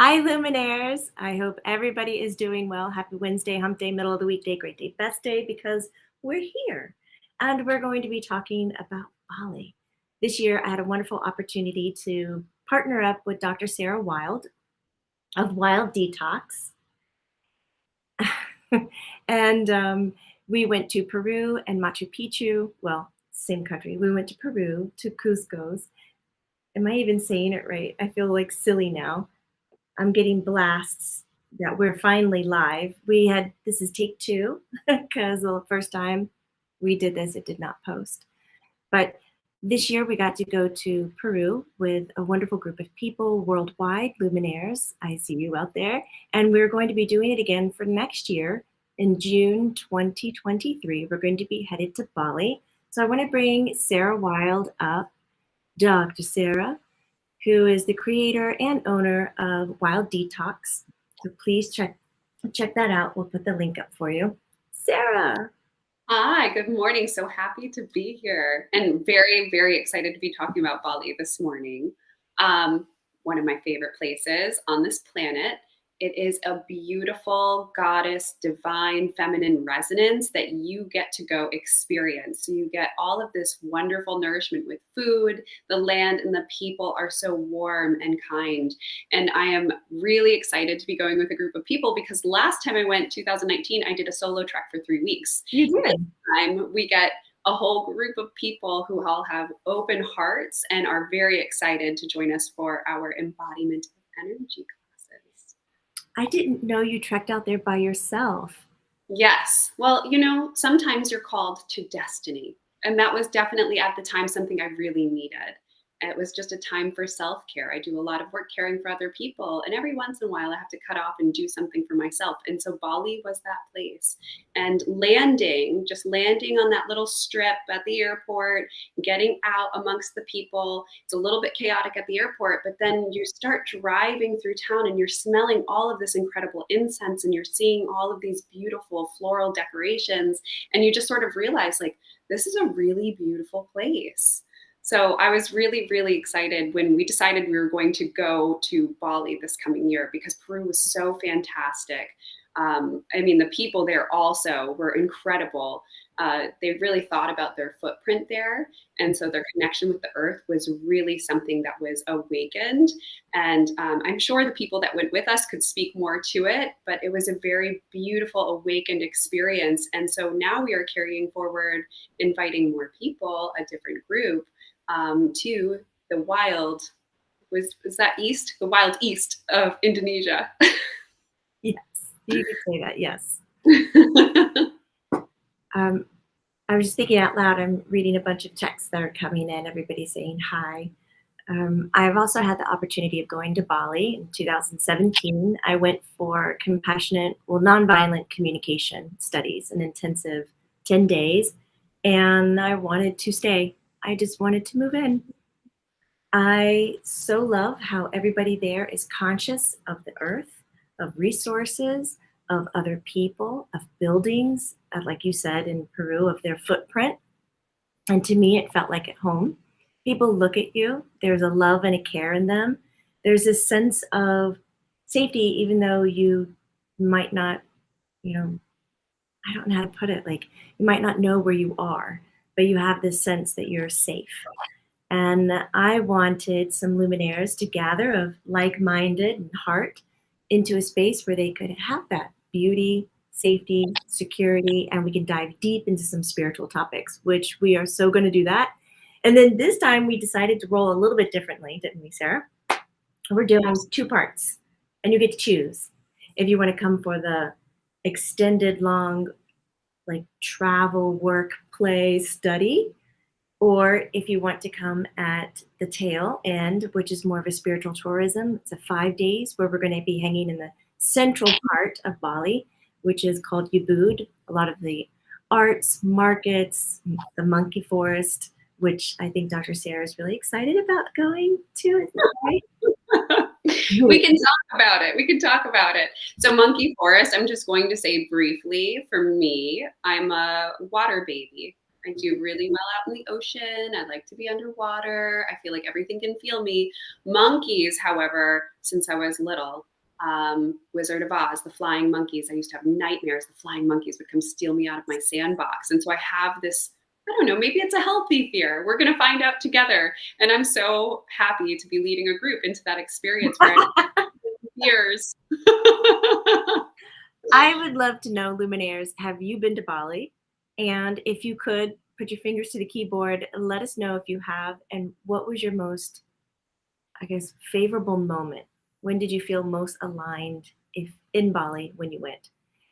Hi, Luminaires. I hope everybody is doing well. Happy Wednesday, hump day, middle of the weekday, great day, best day, because we're here. And we're going to be talking about Bali. This year, I had a wonderful opportunity to partner up with Dr. Sarah Wild of Wild Detox. and we went to Peru and Machu Picchu. Well, same country. We went to Peru, to Cusco's. Am I even saying it right? I feel like silly now. I'm getting blasts that we're finally live. This is take two because the first time we did this, it did not post. But this year we got to go to Peru with a wonderful group of people worldwide, Luminaires. I see you out there. And we're going to be doing it again for next year in June 2023. We're going to be headed to Bali. So I want to bring Sarah Wild up, Dr. Sarah, who is the creator and owner of Wild Detox. So please check that out. We'll put the link up for you. Sarah. Hi, good morning. So happy to be here and very, very excited to be talking about Bali this morning. One of my favorite places on this planet. It is a beautiful goddess, divine, feminine resonance that you get to go experience. So you get all of this wonderful nourishment with food. The land and the people are so warm and kind. And I am really excited to be going with a group of people because last time I went, 2019, I did a solo trek for 3 weeks. You did. This time we get a whole group of people who all have open hearts and are very excited to join us for our embodiment of energy classes. I didn't know you trekked out there by yourself. Yes. Well, sometimes you're called to destiny. And that was definitely at the time something I really needed. It was just a time for self-care. I do a lot of work caring for other people. And every once in a while, I have to cut off and do something for myself. And so Bali was that place. And just landing on that little strip at the airport, getting out amongst the people. It's a little bit chaotic at the airport, but then you start driving through town and you're smelling all of this incredible incense and you're seeing all of these beautiful floral decorations. And you just sort of realize, like, this is a really beautiful place. So I was really, really excited when we decided we were going to go to Bali this coming year because Peru was so fantastic. The people there also were incredible. They really thought about their footprint there. And so their connection with the earth was really something that was awakened. And I'm sure the people that went with us could speak more to it, but it was a very beautiful awakened experience. And so now we are carrying forward, inviting more people, a different group, to the wild, is that east? The wild east of Indonesia. Yes, you could say that, yes. I was just thinking out loud, I'm reading a bunch of texts that are coming in, everybody saying hi. I've also had the opportunity of going to Bali in 2017. I went for nonviolent communication studies, an intensive 10 days, and I wanted to stay. I just wanted to move in. I so love how everybody there is conscious of the earth, of resources, of other people, of buildings, like you said in Peru, of their footprint. And to me, it felt like at home. People look at you. There's a love and a care in them. There's this sense of safety, even though you might not, I don't know how to put it, like you might not know where you are, but you have this sense that you're safe. And I wanted some luminaires to gather of like-minded and heart into a space where they could have that beauty, safety, security, and we can dive deep into some spiritual topics, which we are so going to do that. And then this time we decided to roll a little bit differently, didn't we, Sarah? We're doing 2 parts, and you get to choose if you want to come for the extended, long, like travel, work, play, study, or if you want to come at the tail end, which is more of a spiritual tourism. It's a 5 days where we're going to be hanging in the central part of Bali, which is called Ubud. A lot of the arts, markets, the monkey forest, which I think Dr. Sarah is really excited about going to. Is that right? We can talk about it. So monkey forest, I'm just going to say briefly, for me, I'm a water baby. I do really well out in the ocean. I like to be underwater. I feel like everything can feel me. Monkeys, however, since I was little, Wizard of Oz, the flying monkeys, I used to have nightmares. The flying monkeys would come steal me out of my sandbox. And so I have this, I don't know, maybe it's a healthy fear. We're going to find out together. And I'm so happy to be leading a group into that experience where I have fears. I would love to know, Luminaires, have you been to Bali? And if you could put your fingers to the keyboard, let us know if you have. And what was your most, I guess, favorable moment? When did you feel most aligned if in Bali when you went?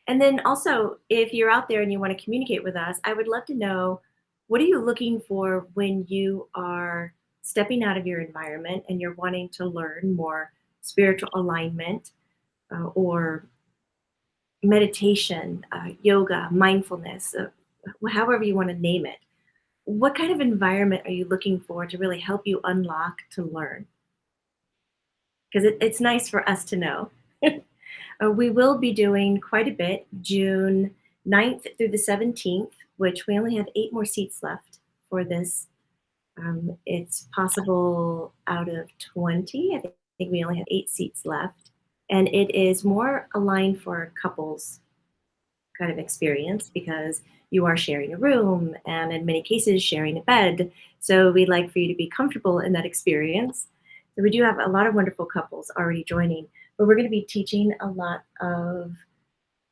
And then also, if you're out there and you want to communicate with us, I would love to know, what are you looking for when you are stepping out of your environment and you're wanting to learn more spiritual alignment, or meditation, yoga, mindfulness, however you want to name it. What kind of environment are you looking for to really help you unlock to learn? Because it's nice for us to know. We will be doing quite a bit June 9th through the 17th, which we only have 8 more seats left for this. It's possible out of 20. I think we only have 8 seats left. And it is more aligned for couples kind of experience because you are sharing a room and in many cases sharing a bed. So we'd like for you to be comfortable in that experience. So we do have a lot of wonderful couples already joining, but we're going to be teaching a lot of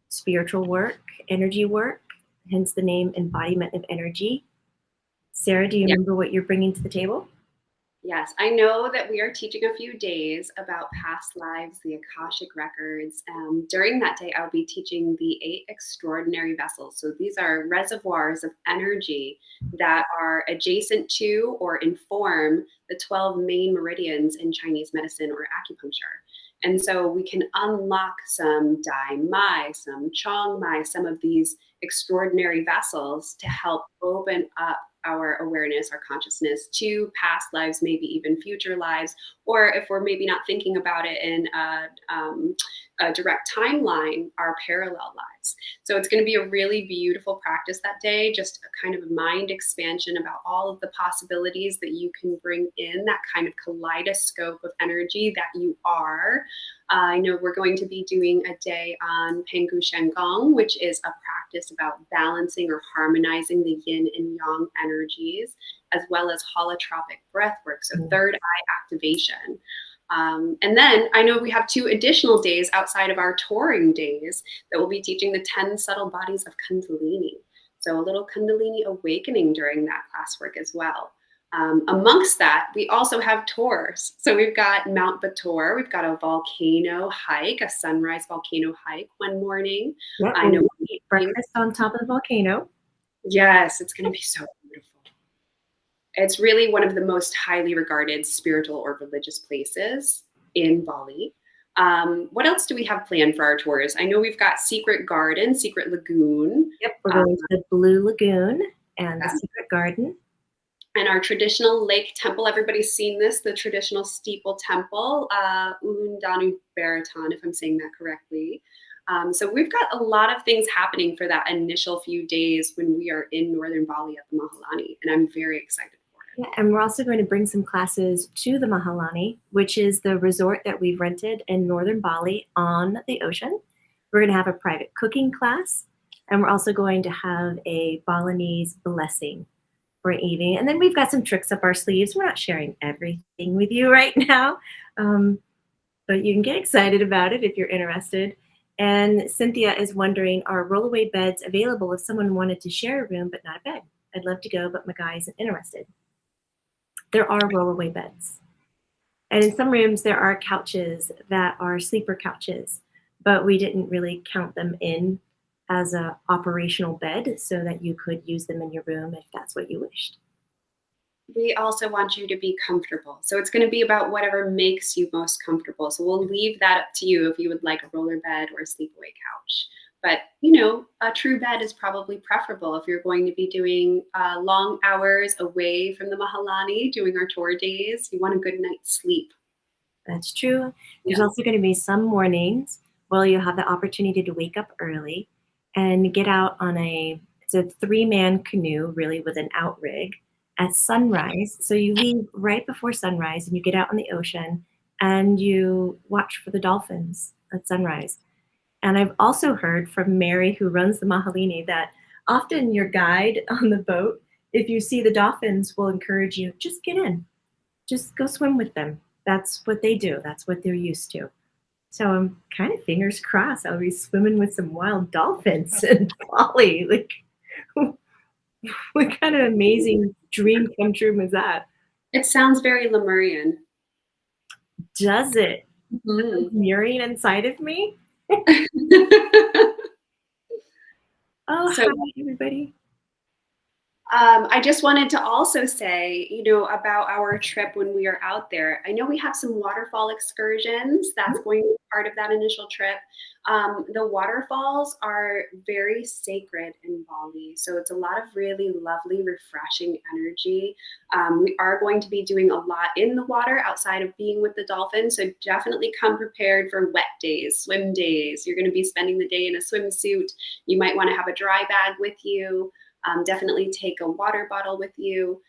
spiritual work, energy work, hence the name Embodiment of Energy. Sarah, do you remember what you're bringing to the table? Yes, I know that we are teaching a few days about past lives, the Akashic records. During that day, I'll be teaching the 8 extraordinary vessels. So these are reservoirs of energy that are adjacent to or inform the 12 main meridians in Chinese medicine or acupuncture. And so we can unlock some Dai Mai, some Chong Mai, some of these extraordinary vessels to help open up our awareness, our consciousness to past lives, maybe even future lives, or if we're maybe not thinking about it in a direct timeline, our parallel lives. So it's going to be a really beautiful practice that day, just a kind of mind expansion about all of the possibilities that you can bring in, that kind of kaleidoscope of energy that you are. I know we're going to be doing a day on Pengu Shenggong, which is a practice about balancing or harmonizing the yin and yang energies, as well as holotropic breath work, so third eye activation. And then I know we have 2 additional days outside of our touring days that will be teaching the 10 subtle bodies of kundalini. So a little kundalini awakening during that classwork as well. Amongst that, we also have tours. So we've got Mount Batur, we've got a volcano hike, a sunrise volcano hike one morning. Yep, I know. we'll eat breakfast on top of the volcano. Yes, it's going to be so beautiful. It's really one of the most highly regarded spiritual or religious places in Bali. What else do we have planned for our tours? I know we've got Secret Garden, Secret Lagoon. Yep, we're going to the Blue Lagoon and the Secret Garden. And our traditional lake temple, everybody's seen this, the traditional steeple temple, Ulundanu Baraton, if I'm saying that correctly. So we've got a lot of things happening for that initial few days when we are in Northern Bali at the Mahalani, and I'm very excited for it. Yeah, and we're also going to bring some classes to the Mahalani, which is the resort that we've rented in Northern Bali on the ocean. We're going to have a private cooking class, and we're also going to have a Balinese blessing for an evening. And then we've got some tricks up our sleeves. We're not sharing everything with you right now, but you can get excited about it if you're interested. And Cynthia is wondering, are rollaway beds available if someone wanted to share a room but not a bed? I'd love to go, but my guy isn't interested. There are rollaway beds. And in some rooms, there are couches that are sleeper couches, but we didn't really count them in as a operational bed so that you could use them in your room if that's what you wished. We also want you to be comfortable. So it's going to be about whatever makes you most comfortable. So we'll leave that up to you if you would like a roller bed or a sleepaway couch. But, you know, a true bed is probably preferable if you're going to be doing long hours away from the Mahalani, doing our tour days. You want a good night's sleep. That's true. There's also going to be some mornings where you'll have the opportunity to wake up early and get out on a It's a 3-man canoe, really, with an outrigg at sunrise. So you leave right before sunrise and you get out in the ocean and you watch for the dolphins at sunrise. And I've also heard from Mary, who runs the Mahalini, that often your guide on the boat, if you see the dolphins, will encourage you, just get in, just go swim with them. That's what they do, that's what they're used to. So I'm kind of fingers crossed I'll be swimming with some wild dolphins in Bali. Like, what kind of amazing dream come true was that? It sounds very Lemurian. Does it? Mhm. Murmuring inside of me? Oh, So hi, everybody. I just wanted to also say, about our trip when we are out there. I know we have some waterfall excursions. That's going to be part of that initial trip. The waterfalls are very sacred in Bali. So it's a lot of really lovely, refreshing energy. We are going to be doing a lot in the water outside of being with the dolphins. So definitely come prepared for wet days, swim days. You're going to be spending the day in a swimsuit. You might want to have a dry bag with you. Definitely take a water bottle with you.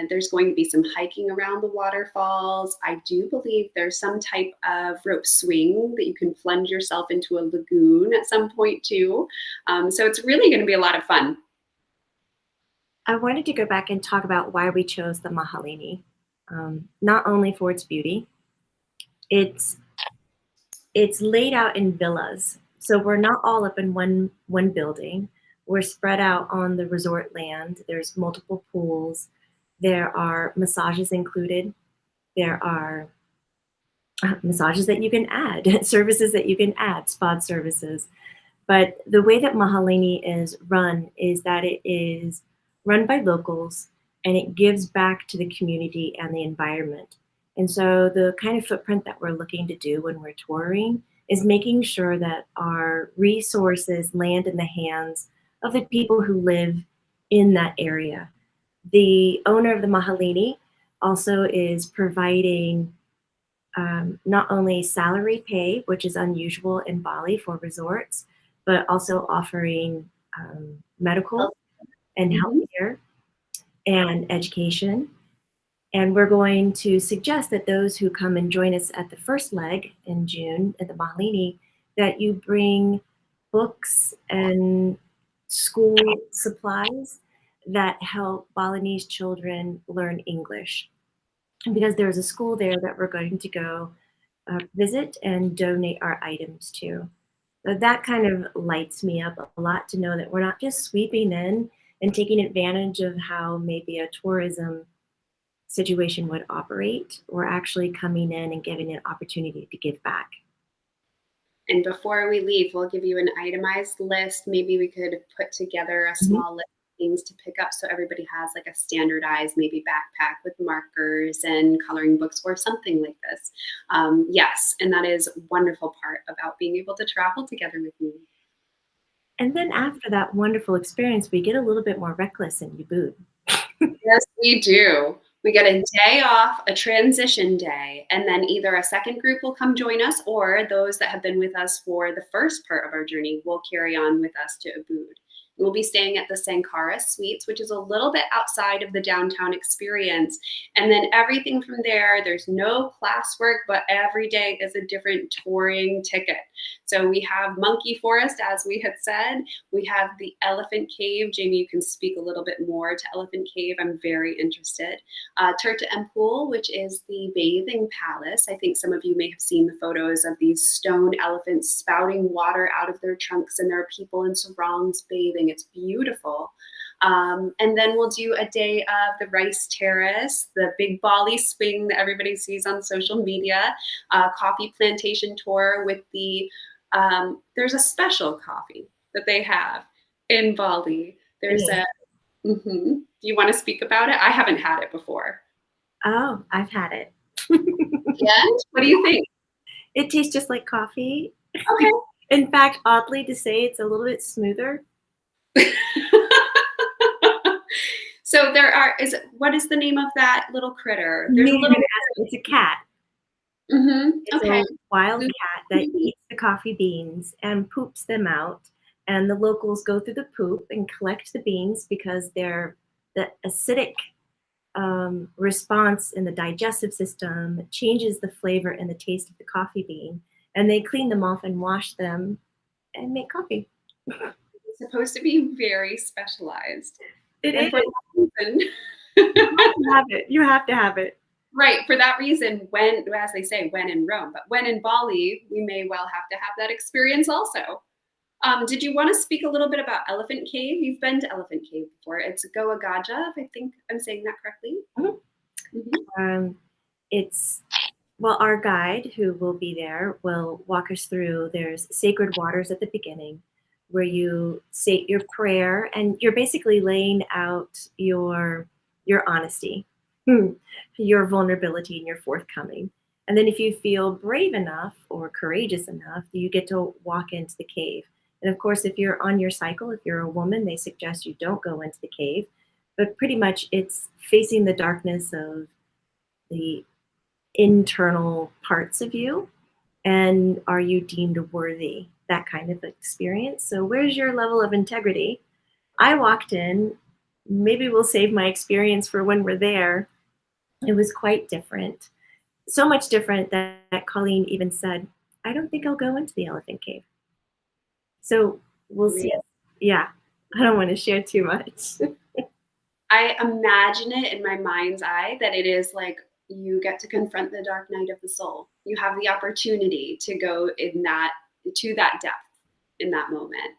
There's going to be some hiking around the waterfalls. I do believe there's some type of rope swing that you can plunge yourself into a lagoon at some point too. So it's really going to be a lot of fun. I wanted to go back and talk about why we chose the Mahalini. Not only for its beauty, it's it's laid out in villas. So we're not all up in one building. We're spread out on the resort land. There's multiple pools. There are massages included. There are massages that you can add, services that you can add, spa services. But the way that Mahalini is that it is run by locals and it gives back to the community and the environment. And so the kind of footprint that we're looking to do when we're touring is making sure that our resources land in the hands of the people who live in that area. The owner of the Mahalini also is providing not only salary pay, which is unusual in Bali for resorts, but also offering medical and Mhm. healthcare and education. And we're going to suggest that those who come and join us at the first leg in June at the Mahalini, that you bring books and school supplies that help Balinese children learn English. Because there's a school there that we're going to go visit and donate our items to. So that kind of lights me up a lot to know that we're not just sweeping in and taking advantage of how maybe a tourism situation would operate. We're actually coming in and giving an opportunity to give back. And before we leave, we'll give you an itemized list. Maybe we could put together a Mhm. small list of things to pick up so everybody has like a standardized maybe backpack with markers and coloring books or something like this. Yes, and that is a wonderful part about being able to travel together with you. And then after that wonderful experience, we get a little bit more reckless in Ubud. Yes, we do. We get a day off, a transition day, and then either a second group will come join us, or those that have been with us for the first part of our journey will carry on with us to Ubud. We'll be staying at the Sankara Suites, which is a little bit outside of the downtown experience. And then everything from there, there's no classwork, but every day is a different touring ticket. So we have Monkey Forest, as we had said. We have the Elephant Cave. Jamie, you can speak a little bit more to Elephant Cave. I'm very interested. Turta and Pool, which is the bathing palace. I think some of you may have seen the photos of these stone elephants spouting water out of their trunks, and there are people in sarongs bathing. It's beautiful. And then we'll do a day of the Rice Terrace, the big Bali swing that everybody sees on social media, coffee plantation tour with there's a special coffee that they have in Bali. There's Mm. a, do you want to speak about it? I haven't had it before. Oh, I've had it. And what do you think? It tastes just like coffee. Okay. In fact, oddly to say, it's a little bit smoother. So what is the name of that little critter? There's a Maybe little, it's a cat. It's okay. a wild cat that eats the coffee beans and poops them out. and the locals go through the poop and collect the beans because they're the acidic response in the digestive system changes the flavor and the taste of the coffee bean, and they clean them off and wash them and make coffee. It's supposed to be very specialized. It And is. for that reason, You have to have it. You have to have it. right, for that reason, when, as they say, when in Rome, but when in Bali, we may well have to have that experience also. Did you want to speak a little bit about Elephant Cave? You've been to Elephant Cave before. It's Goa Gaja, if I think I'm saying that correctly. Mhm. Mhm. It's well, our guide who will be there will walk us through. There's sacred waters at the beginning where you say your prayer and you're basically laying out your honesty, your vulnerability and your forthcoming. And then if you feel brave enough or courageous enough, you get to walk into the cave. And of course, if you're on your cycle, if you're a woman, they suggest you don't go into the cave. But pretty much it's facing the darkness of the internal parts of you, and are you deemed worthy, that kind of experience. So where's your level of integrity? I walked in, maybe we'll save my experience for when we're there. It was quite different, so much different that Colleen even said, I don't think I'll go into the elephant cave. So we'll Really. see. Yeah, I don't want to share too much. I imagine it in my mind's eye that it is like you get to confront the dark night of the soul. You have the opportunity to go in that to that depth in that moment.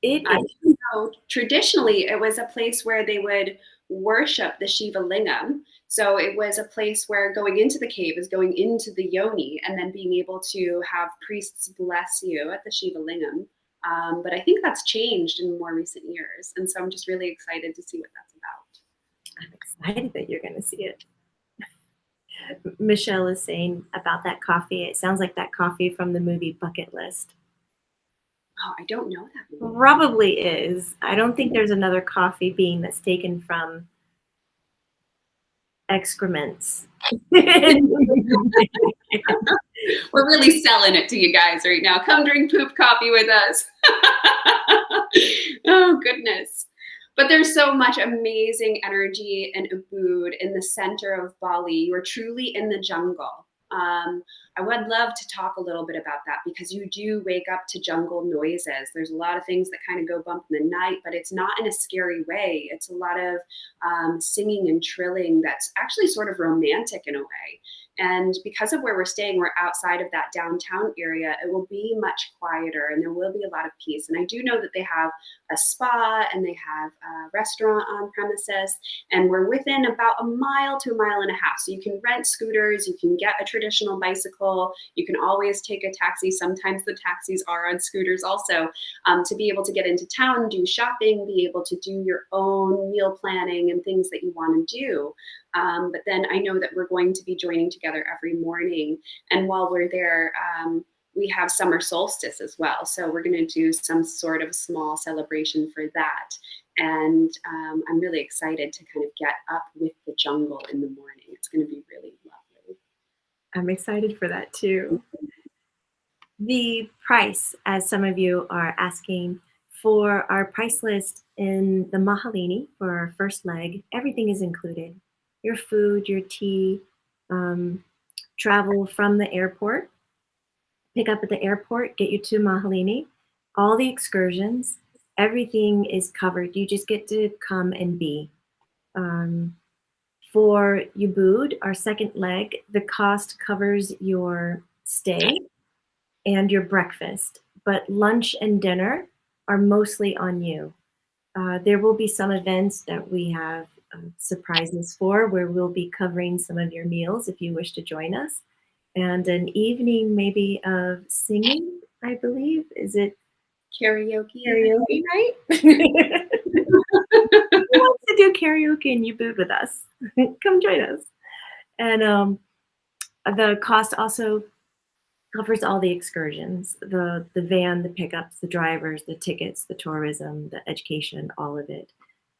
It I is. know traditionally it was a place where they would worship the Shiva lingam. So it was a place where going into the cave is going into the yoni and then being able to have priests bless you at the Shiva lingam. But I think that's changed in more recent years. And so I'm just really excited to see what that's about. I'm excited that you're going to see it. Michelle is saying about that coffee. It sounds like that coffee from the movie Bucket List. Oh, I don't know that movie. Probably is. I don't think there's another coffee bean that's taken from excrements. We're really selling it to you guys right now. Come drink poop coffee with us. Oh, goodness. But there's so much amazing energy in Ubud in the center of Bali. You're truly in the jungle. I would love to talk a little bit about that because you do wake up to jungle noises. There's a lot of things that kind of go bump in the night, but it's not in a scary way. It's a lot of singing and trilling that's actually sort of romantic in a way. And because of where we're staying, we're outside of that downtown area. It will be much quieter and there will be a lot of peace. And I do know that they have a spa and they have a restaurant on premises. And we're within about a mile to a mile and a half. So you can rent scooters, you can get a traditional bicycle, you can always take a taxi. Sometimes the taxis are on scooters also, to be able to get into town, do shopping, be able to do your own meal planning and things that you want to do. But then I know that we're going to be joining together every morning. And while we're there, we have summer solstice as well. So we're going to do some sort of small celebration for that. And I'm really excited to kind of get up with the jungle in the morning. It's going to be really lovely. I'm excited for that too. The price, as some of you are asking, for our price list in the Mahalini for our first leg, everything is included. Your food, your tea, travel from the airport, pick up at the airport, get you to Mahalini, all the excursions, everything is covered. You just get to come and be. Um, for Ubud, our second leg, the cost covers your stay and your breakfast, but lunch and dinner are mostly on you. There will be some events that we have surprises for where we'll be covering some of your meals if you wish to join us. And an evening maybe of singing, I believe. Is it Karaoke. karaoke night? Who wants to do karaoke in Ubud with us? Come join us. And the cost also covers all the excursions, the van, the pickups, the drivers, the tickets, the tourism, the education, all of it.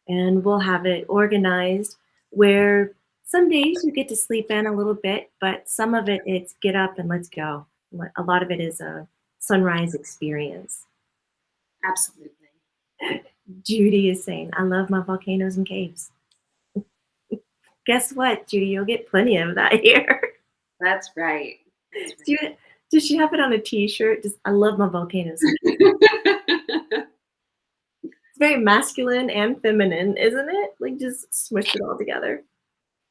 And we'll have it organized where some days you get to sleep in a little bit, but some of it it's get up and let's go. A lot of it is a sunrise experience. Absolutely. Judy is saying, I love my volcanoes and caves. Guess what, Judy? You'll get plenty of that here. That's right. That's Do you, does she have it on a t-shirt? Just, I love my volcanoes and caves. right. It's very masculine and feminine, isn't it? Like just smushed it all together.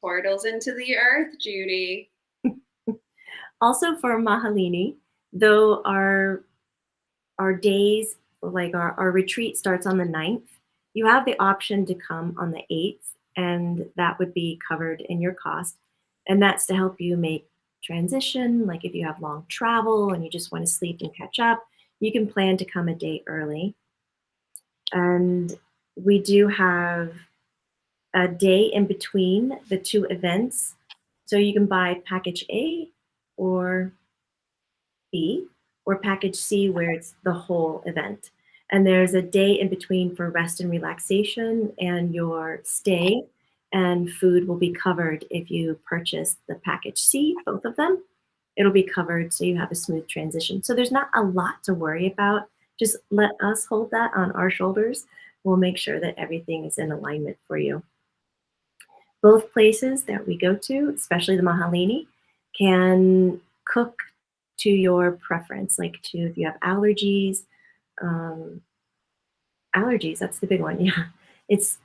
Portals into the earth, Judy. Also for Mahalini, though our days, like our retreat starts on the 9th, you have the option to come on the 8th, and that would be covered in your cost. And that's to help you make transition. Like if you have long travel and you just want to sleep and catch up, you can plan to come a day early. And we do have a day in between the two events. So you can buy package A or B, or package C, where it's the whole event. And there's a day in between for rest and relaxation, and your stay and food will be covered if you purchase the package C, both of them. It'll be covered so you have a smooth transition. So there's not a lot to worry about. Just let us hold that on our shoulders. We'll make sure that everything is in alignment for you. Both places that we go to, especially the Mahalini, can cook to your preference, like to if you have allergies. Um, Allergies, that's the big one. Yeah. It's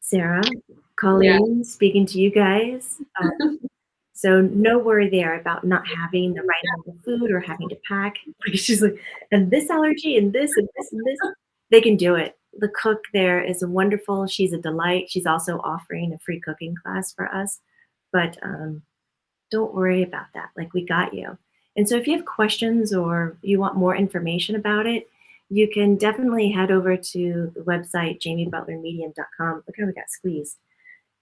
Sarah, Yeah. Colleen speaking to you guys. So no worry there about not having the right amount of food or having to pack. Like she's like, and this allergy and this and this and this. They can do it. The cook there is wonderful. She's a delight. She's also offering a free cooking class for us. But don't worry about that. Like we got you. And so if you have questions or you want more information about it, you can definitely head over to the website, jamiebutlermedium.com. Look how we got squeezed.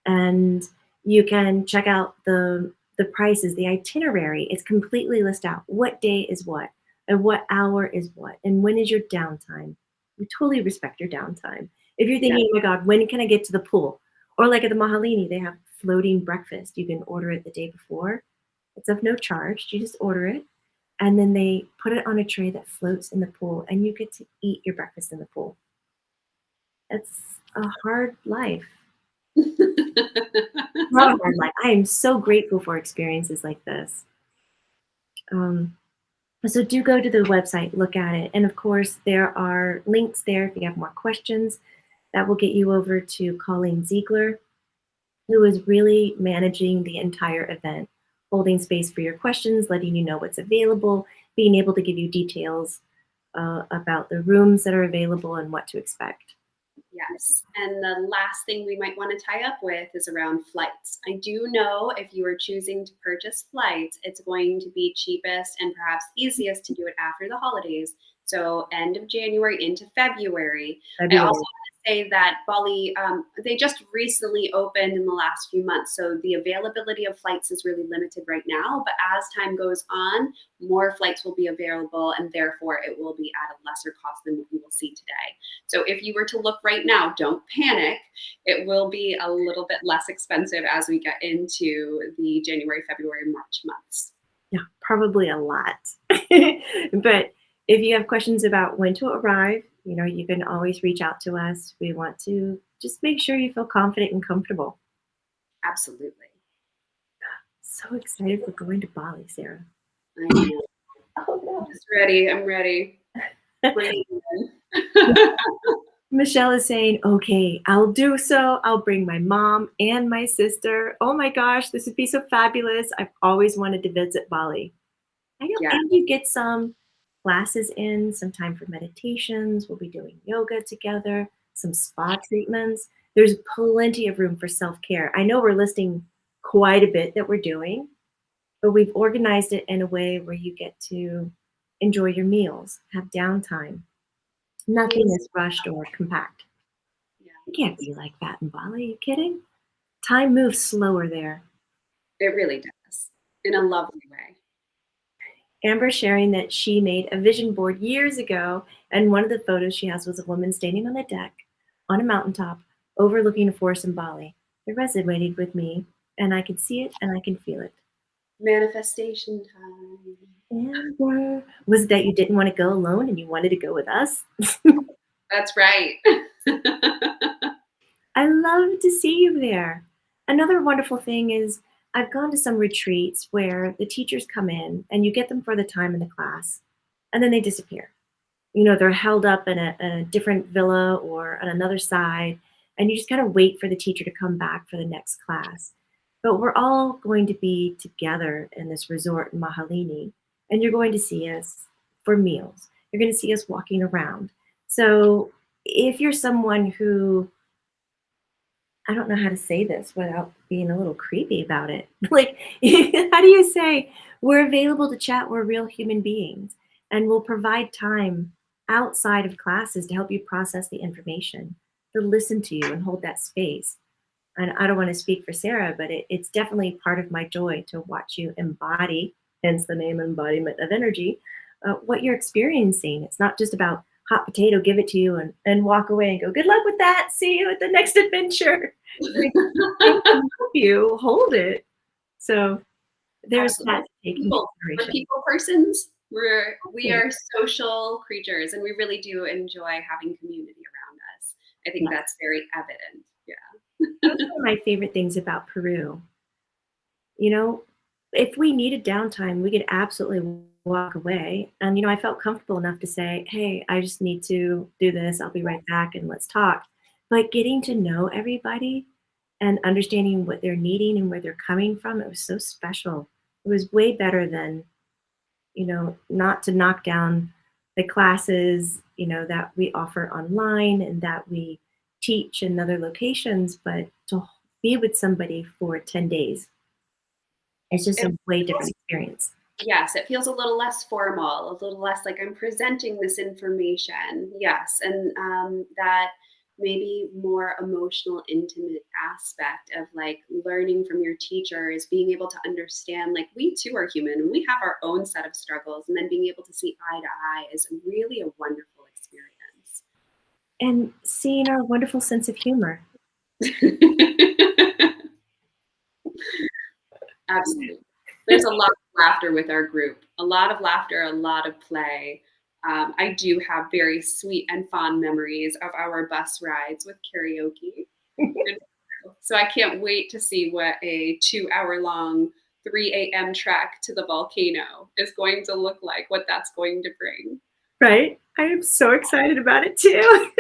And you can check out the prices, the itinerary. It's completely listed out. What day is what, and what hour is what, and when is your downtime. We totally respect your downtime. If you're Yeah. thinking, oh my God, when can I get to the pool? Or like at the Mahalini, they have floating breakfast. You can order it the day before. It's of no charge. You just order it. And then they put it on a tray that floats in the pool, and you get to eat your breakfast in the pool. It's a hard life. Not a hard life. I am so grateful for experiences like this. Um, so do go to the website, look at it. And of course, there are links there if you have more questions that will get you over to Colleen Ziegler, who is really managing the entire event, holding space for your questions, letting you know what's available, being able to give you details about the rooms that are available and what to expect. Yes. And the last thing we might want to tie up with is around flights. I do know if you are choosing to purchase flights, it's going to be cheapest and perhaps easiest to do it after the holidays. So, end of January into February. I also February. want to say that Bali, they just recently opened in the last few months. So, the availability of flights is really limited right now. But as time goes on, more flights will be available, and therefore it will be at a lesser cost than what you will see today. So if you were to look right now, don't panic. It will be a little bit less expensive as we get into the January, February, March months. Yeah, probably a lot. But if you have questions about when to arrive, you can always reach out to us. We want to just make sure you feel confident and comfortable. Absolutely. So excited for going to Bali, Sarah. I know. Oh I'm no. just ready. I'm ready. Bring it in. Michelle is saying, okay, I'll do so. I'll bring my mom and my sister. Oh my gosh, this would be so fabulous. I've always wanted to visit Bali. I know, Yeah. and you get some classes in, some time for meditations. We'll be doing yoga together, some spa treatments. There's plenty of room for self-care. I know we're listing quite a bit that we're doing, but we've organized it in a way where you get to enjoy your meals, have downtime. Nothing is rushed or compact. Yeah. It can't be like that in Bali. Are you kidding? Time moves slower there. It really does. In a lovely way. Amber sharing that she made a vision board years ago, and one of the photos she has was a woman standing on a deck on a mountaintop overlooking a forest in Bali. It resonated with me, and I can see it and I can feel it. Manifestation time. Amber, was it that you didn't want to go alone and you wanted to go with us? That's right. I love to see you there. Another wonderful thing is I've gone to some retreats where the teachers come in and you get them for the time in the class and then they disappear. They're held up in a different villa or on another side, and you just gotta wait for the teacher to come back for the next class. But we're all going to be together in this resort in Mahalini, and you're going to see us for meals. You're gonna see us walking around. So if you're someone who I don't know how to say this without being a little creepy about it. Like, how do you say, we're available to chat, we're real human beings, and we'll provide time outside of classes to help you process the information, to listen to you and hold that space. And I don't want to speak for Sarah, but it's definitely part of my joy to watch you embody, hence the name embodiment of energy, what you're experiencing. It's not just about hot potato, give it to you and walk away and go, good luck with that. See you at the next adventure. Like, they can help you hold it. So there's Absolutely. that to take into People, we're consideration. people persons. We Right. are social creatures, and we really do enjoy having community around us. I think Yes. that's very evident. That Yeah. was one of my favorite things about Peru. You know, if we needed downtime, we could absolutely walk away. And, I felt comfortable enough to say, hey, I just need to do this. I'll be right back and let's talk. But getting to know everybody and understanding what they're needing and where they're coming from, it was so special. It was way better than, not to knock down the classes, that we offer online and that we teach in other locations, but to be with somebody for 10 days, it's just It a way feels different experience. Yes, it feels a little less formal, a little less like I'm presenting this information. Yes, and that maybe more emotional, intimate aspect of like learning from your teachers, being able to understand like we too are human and we have our own set of struggles, and then being able to see eye to eye is really a wonderful experience. And seeing our wonderful sense of humor. Absolutely. There's a lot of laughter with our group, a lot of laughter, a lot of play. I do have very sweet and fond memories of our bus rides with karaoke. And so I can't wait to see what a 2 hour long, 3 a.m. trek to the volcano is going to look like, what that's going to bring. Right? I am so excited about it too.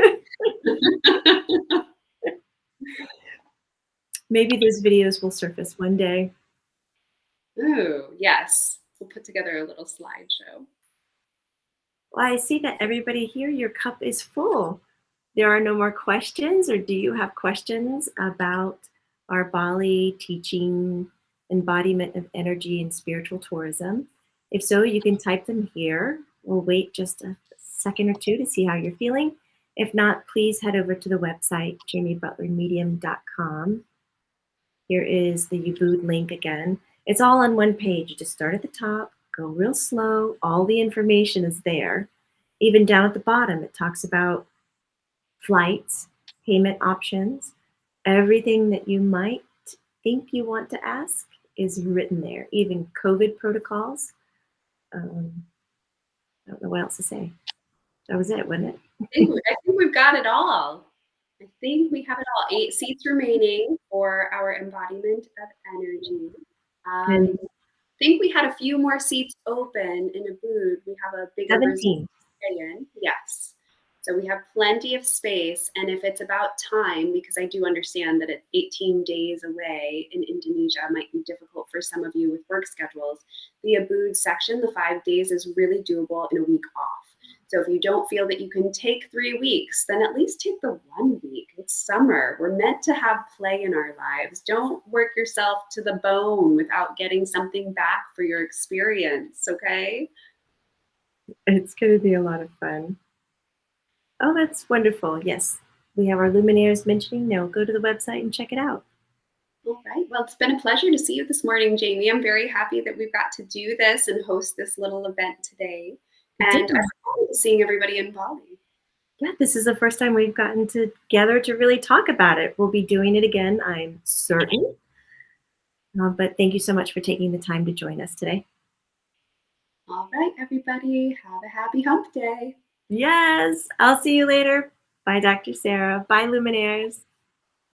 Maybe those videos will surface one day. Ooh, yes. We'll put together a little slideshow. Well, I see that everybody here, your cup is full. There are no more questions, or do you have questions about our Bali teaching embodiment of energy and spiritual tourism? If so, you can type them here. We'll wait just a second or two to see how you're feeling. If not, please head over to the website, jamiebutlermedium.com. Here is the Ubud link again. It's all on one page. You just start at the top, go real slow. All the information is there. Even down at the bottom, it talks about flights, payment options, everything that you might think you want to ask is written there, even COVID protocols. I don't know what else to say. That was it, wasn't it? I think we've got it all. I think we have it all. 8 seats remaining for our embodiment of energy. I And think we had a few more seats open in Ubud. We have a bigger resort 17. to stay in. Yes. So we have plenty of space. And if it's about time, because I do understand that it's 18 days away in Indonesia might be difficult for some of you with work schedules, the Ubud section, the 5 days, is really doable in a week off. So if you don't feel that you can take 3 weeks, then at least take the 1 week. It's summer. We're meant to have play in our lives. Don't work yourself to the bone without getting something back for your experience, okay? It's going to be a lot of fun. Oh, that's wonderful. Yes. We have our luminaires mentioning no. Go to the website and check it out. All right. Well, it's been a pleasure to see you this morning, Jamie. I'm very happy that we've got to do this and host this little event today. And I Yeah. look forward to seeing everybody in Bali. Yeah, this is the first time we've gotten together to really talk about it. We'll be doing it again, I'm certain. But thank you so much for taking the time to join us today. All right, everybody. Have a happy hump day. Yes, I'll see you later. Bye, Dr. Sarah. Bye, Luminaires.